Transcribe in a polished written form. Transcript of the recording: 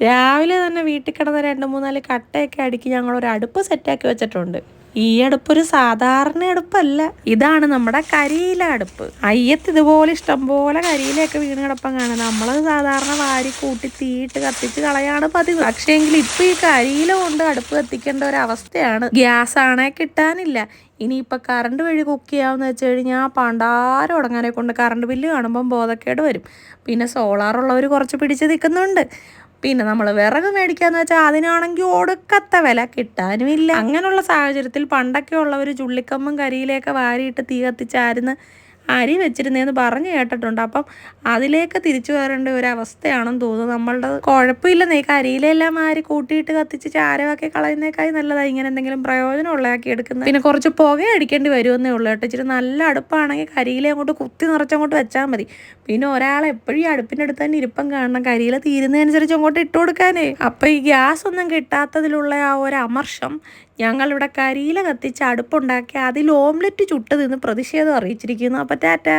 രാവിലെ തന്നെ വീട്ടിൽ കിടന്ന 2-3 കട്ടയൊക്കെ അടുക്കി ഞങ്ങളൊരു അടുപ്പ് സെറ്റാക്കി വെച്ചിട്ടുണ്ട്. ഈ അടുപ്പൊരു സാധാരണ അടുപ്പല്ല, ഇതാണ് നമ്മുടെ കരിയില അടുപ്പ്. അയ്യത്ത് ഇതുപോലെ ഇഷ്ടംപോലെ കരിയിലൊക്കെ വീണ് കിടപ്പം കാണും. നമ്മളത് സാധാരണ വാരി കൂട്ടി തീയിട്ട് കത്തിച്ച് കളയാണ് പതിവ്. പക്ഷേ എങ്കിൽ ഇപ്പൊ ഈ കരിയില കൊണ്ട് അടുപ്പ് കത്തിക്കേണ്ട ഒരു അവസ്ഥയാണ്. ഗ്യാസ് ആണേ കിട്ടാനില്ല. ഇനിയിപ്പോൾ കറണ്ട് വഴി കുക്ക് ചെയ്യാമെന്ന് വെച്ച് കഴിഞ്ഞാൽ പണ്ടാരം ഉടങ്ങാനെ കൊണ്ട് കറണ്ട് ബില്ല് കാണുമ്പം ബോധക്കേട് വരും. പിന്നെ സോളാറുള്ളവർ കുറച്ച് പിടിച്ച് നിൽക്കുന്നുണ്ട്. പിന്നെ നമ്മൾ വിറക് മേടിക്കാന്ന് വെച്ചാൽ അതിനാണെങ്കിൽ ഒടുക്കത്തെ വില, കിട്ടാനുമില്ല. അങ്ങനെയുള്ള സാഹചര്യത്തിൽ പണ്ടൊക്കെ ഉള്ളവർ ചുള്ളിക്കമ്പും കരിയിലേക്ക് വാരിയിട്ട് തീ കത്തിച്ചായിരുന്നു അരി വെച്ചിരുന്നതെന്ന് പറഞ്ഞു കേട്ടിട്ടുണ്ട്. അപ്പം അതിലേക്ക് തിരിച്ചു വരേണ്ട ഒരു അവസ്ഥയാണെന്ന് തോന്നുന്നു നമ്മളുടെ. കുഴപ്പമില്ലെന്നേ, കരിയിലെല്ലാം മാരി കൂട്ടിയിട്ട് കത്തിച്ച് ചാരമാക്കി കളയുന്നേക്കായി നല്ലതായി ഇങ്ങനെ എന്തെങ്കിലും പ്രയോജനമുള്ളതാക്കി എടുക്കുന്നത്. പിന്നെ കുറച്ച് പുക അടിക്കേണ്ടി വരുമെന്നേ ഉള്ളൂ കേട്ടോ. ഇച്ചിരി നല്ല അടുപ്പാണെങ്കിൽ കരിയില അങ്ങോട്ട് കുത്തി നിറച്ചങ്ങോട്ട് വെച്ചാൽ മതി. പിന്നെ ഒരാൾ എപ്പോഴും ഈ അടുപ്പിൻ്റെ അടുത്ത് തന്നെ ഇരിപ്പം കാണണം, കരിയില തീരുന്നതനുസരിച്ച് അങ്ങോട്ട് ഇട്ട് കൊടുക്കാനേ. അപ്പം ഈ ഗ്യാസ് ഒന്നും കിട്ടാത്തതിലുള്ള ആ ഒരു അമർഷം ഞങ്ങളിവിടെ കരിയില കത്തിച്ച് അടുപ്പുണ്ടാക്കി അതിൽ ഓംലെറ്റ് ചുട്ട് നിന്ന് പ്രതിഷേധം അറിയിച്ചിരിക്കുന്നു. അപ്പം ടാറ്റാ.